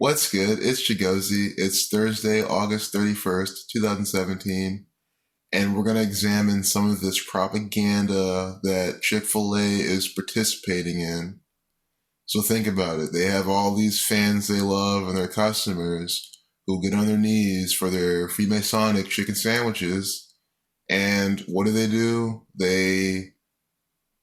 What's good? It's Chigozi. It's Thursday, August 31st, 2017, and we're going to examine some of this propaganda that Chick-fil-A is participating in. So think about it. They have all these fans they love and their customers who get on their knees for their Freemasonic chicken sandwiches. And what do? They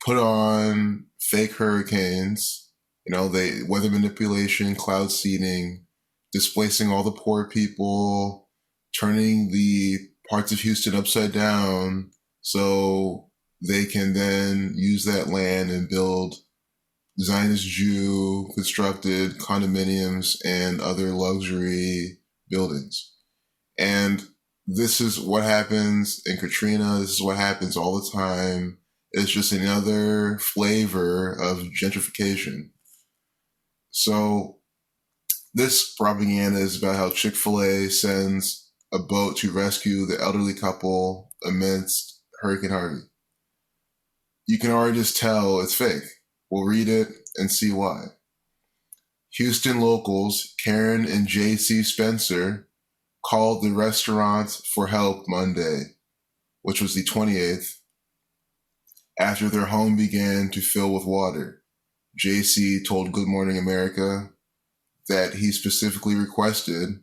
put on fake hurricanes, they weather manipulation, cloud seeding, displacing all the poor people, turning the parts of Houston upside down so they can then use that land and build Zionist Jew constructed condominiums and other luxury buildings. And this is what happens in Katrina. This is what happens all the time. It's just another flavor of gentrification. So this propaganda is about how Chick-fil-A sends a boat to rescue the elderly couple amidst Hurricane Harvey. You can already just tell it's fake. We'll read it and see why. Houston locals Karen and J.C. Spencer called the restaurant for help Monday, which was the 28th, after their home began to fill with water. JC told Good Morning America that he specifically requested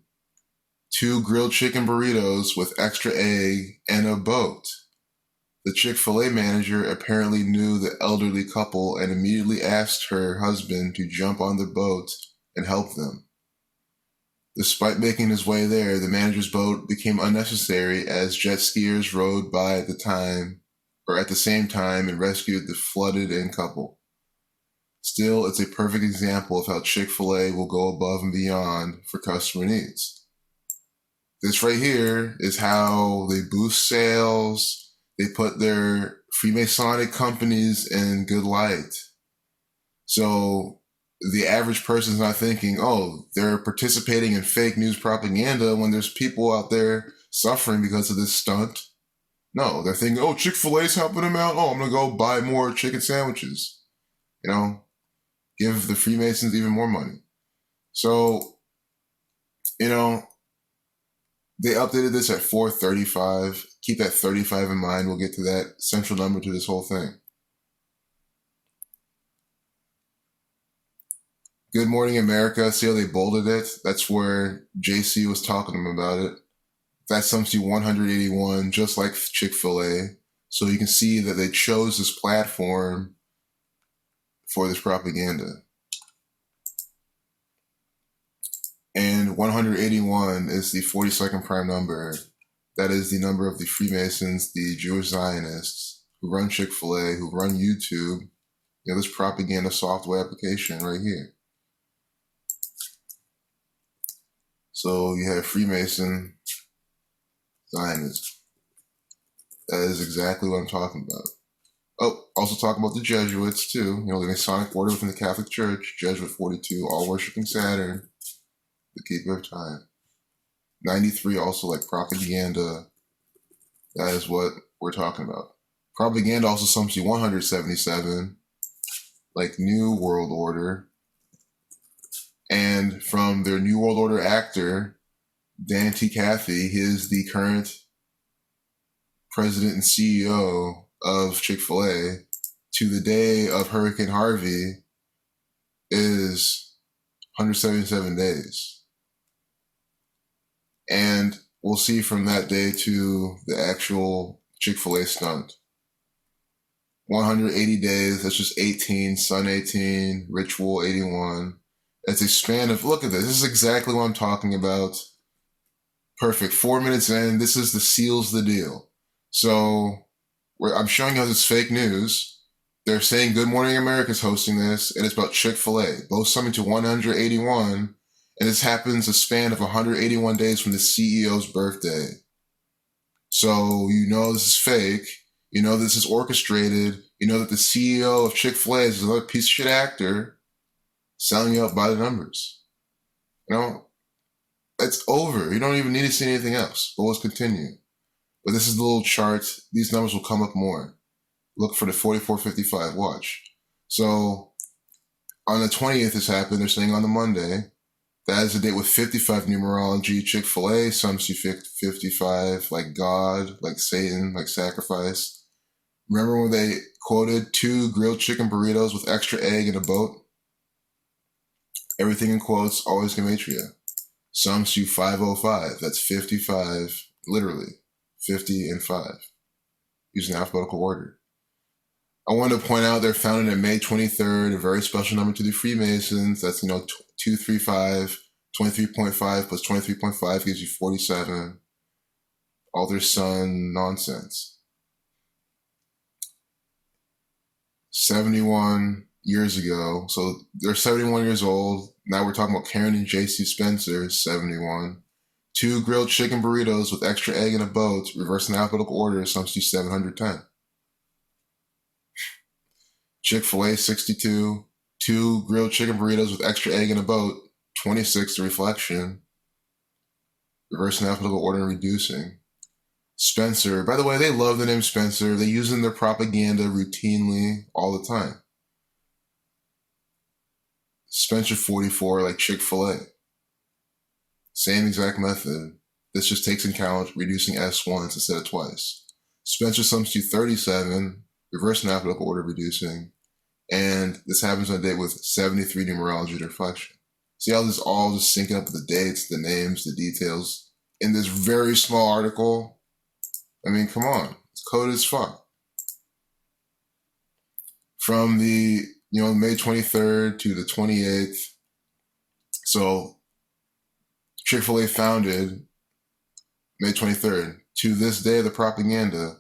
2 grilled chicken burritos with extra egg and a boat. The Chick-fil-A manager apparently knew the elderly couple and immediately asked her husband to jump on the boat and help them. Despite making his way there, the manager's boat became unnecessary as jet skiers rode by at the same time and rescued the flooded-in couple. Still, it's a perfect example of how Chick-fil-A will go above and beyond for customer needs. This right here is how they boost sales. They put their Freemasonic companies in good light. So the average person's not thinking, oh, they're participating in fake news propaganda when there's people out there suffering because of this stunt. No, they're thinking, oh, Chick-fil-A's helping them out. Oh, I'm going to go buy more chicken sandwiches. Give the Freemasons even more money. So, they updated this at 435. Keep that 35 in mind. We'll get to that central number to this whole thing. Good Morning America. See how they bolded it? That's where JC was talking to them about it. That's something 181, just like Chick-fil-A. So you can see that they chose this platform for this propaganda. And 181 is the 42nd prime number. That is the number of the Freemasons, the Jewish Zionists, who run Chick-fil-A, who run YouTube. This propaganda software application right here. So you have Freemason, Zionist. That is exactly what I'm talking about. Oh, also talk about the Jesuits too. The Masonic order within the Catholic Church, Jesuit 42, all worshiping Saturn, the keeper of time. 93 also like propaganda. That is what we're talking about. Propaganda also sums to 177, like New World Order. And from their New World Order actor, Dan T. Cathy, he is the current president and CEO of Chick-fil-A, to the day of Hurricane Harvey is 177 days. And we'll see from that day to the actual Chick-fil-A stunt. 180 days, that's just 18, Sun 18, Ritual 81. It's a span of, look at this is exactly what I'm talking about. Perfect, 4 minutes in, this is the seals the deal. So I'm showing you how this fake news. They're saying Good Morning America is hosting this, and it's about Chick-fil-A, both summing to 181, and this happens a span of 181 days from the CEO's birthday. So this is fake. This is orchestrated. That the CEO of Chick-fil-A is another piece of shit actor selling you out by the numbers. It's over. You don't even need to see anything else. But let's continue. But this is the little chart. These numbers will come up more. Look for the 4455. Watch. So on the 20th this happened. They're saying on the Monday. That is a date with 55 numerology. Chick-fil-A, some see 55, like God, like Satan, like sacrifice. Remember when they quoted 2 grilled chicken burritos with extra egg in a boat? Everything in quotes, always gematria. Some see 505, that's 55, literally, 50 and 5, using alphabetical order. I wanted to point out they're founded on May 23rd, a very special number to the Freemasons. That's, 235, 23.5 plus 23.5 gives you 47. All their son nonsense. 71 years ago, so they're 71 years old. Now we're talking about Karen and J.C. Spencer, 71. 2 grilled chicken burritos with extra egg in a boat, reversing alphabetical order, sums to 710. Chick-fil-A, 62. 2 grilled chicken burritos with extra egg in a boat, 26, the reflection. Reversing alphabetical order and reducing. Spencer, by the way, they love the name Spencer. They use it in their propaganda routinely all the time. Spencer, 44, like Chick-fil-A. Same exact method. This just takes into account reducing S once instead of twice. Spencer sums to 37, reversing alphabetical order reducing. And this happens on a date with 73 numerology reflection. See how this all just syncing up with the dates, the names, the details in this very small article? I mean, come on. It's code as fuck. From the, May 23rd to the 28th. So Chick-fil-A founded May 23rd. To this day of the propaganda,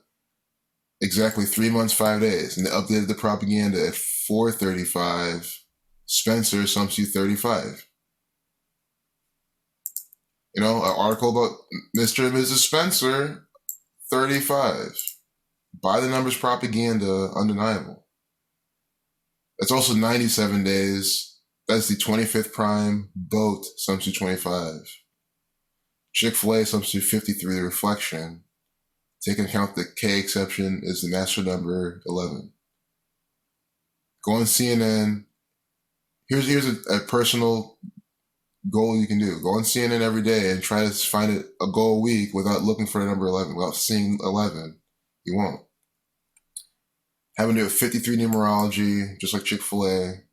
exactly 3 months, 5 days. And they updated the propaganda at 4:35. Spencer sums to 35. An article about Mr. and Mrs. Spencer, 35. By the numbers propaganda, undeniable. That's also 97 days. That's the 25th prime. Boat sums to 25. Chick-fil-A sums to 53, the reflection. Take into account the K exception is the master number 11. Go on CNN. Here's a personal goal you can do. Go on CNN every day and try to find a goal a week without looking for the number 11, without seeing 11. You won't. Having to do with 53 numerology, just like Chick-fil-A.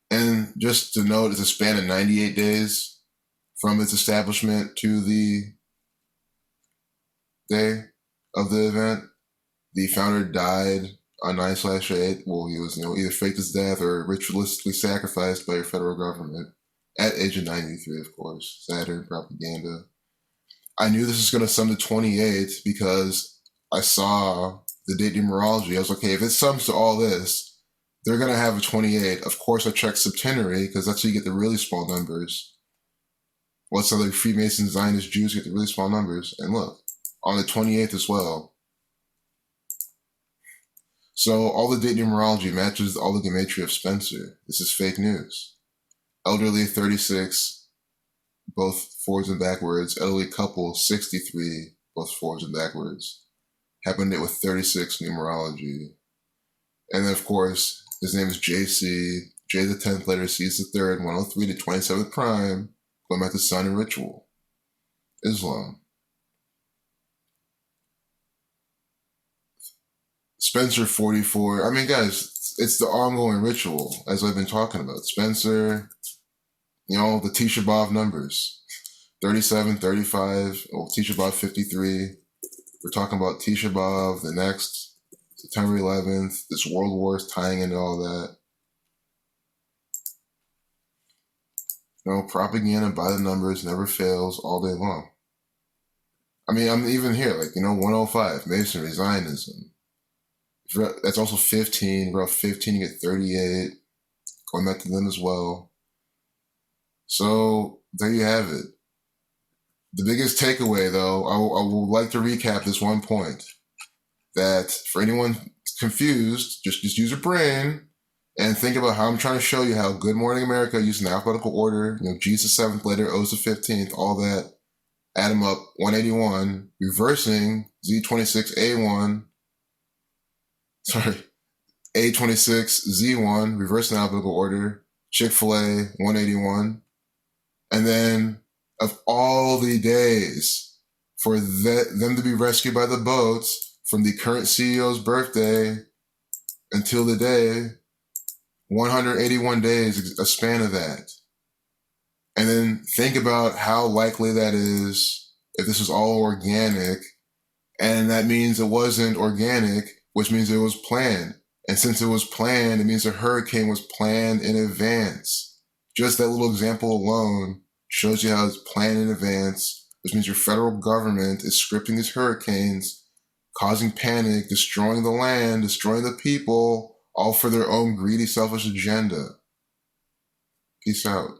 And just to note, it's a span of 98 days from its establishment to the day of the event. The founder died on 9/8. Well, he was, either faked his death or ritualistically sacrificed by your federal government at age of 93, of course. Saturn propaganda. I knew this was going to sum to 28 because I saw the date numerology. I was like, okay, if it sums to all this, they're going to have a 28. Of course, I checked septenary because that's how you get the really small numbers. What's other Freemason Zionist Jews get the really small numbers? And look, on the 28th as well. So all the date numerology matches all the gematria of Spencer. This is fake news. Elderly, 36, both forwards and backwards. Elderly couple, 63, both forwards and backwards. Happened it with 36 numerology. And then, of course, his name is JC. J the 10th letter, C is the 3rd, 103 to 27th prime. Going back to sun and ritual. Islam. Spencer, 44. I mean, guys, it's the ongoing ritual, as I've been talking about. Spencer, the Tisha B'Av numbers. 37, 35, Tisha B'Av, 53. We're talking about Tisha B'Av, the next, September 11th, this World War is tying into all that. Propaganda by the numbers never fails all day long. I mean, I'm even here, 105, Masonry, Zionism. That's also 15. Row 15, you get 38. Going back to them as well. So there you have it. The biggest takeaway, though, I would like to recap this one point. That for anyone confused, just use your brain and think about how I'm trying to show you how Good Morning America using alphabetical order, G's the 7th letter, O's the 15th, all that, add them up, 181, reversing Z26A1, A26Z1, reverse in alphabetical order, Chick-fil-A 181. And then of all the days for them to be rescued by the boats from the current CEO's birthday until the day, 181 days, a span of that. And then think about how likely that is if this was all organic. And that means it wasn't organic, which means it was planned. And since it was planned, it means the hurricane was planned in advance. Just that little example alone shows you how it's planned in advance, which means your federal government is scripting these hurricanes, causing panic, destroying the land, destroying the people, all for their own greedy, selfish agenda. Peace out.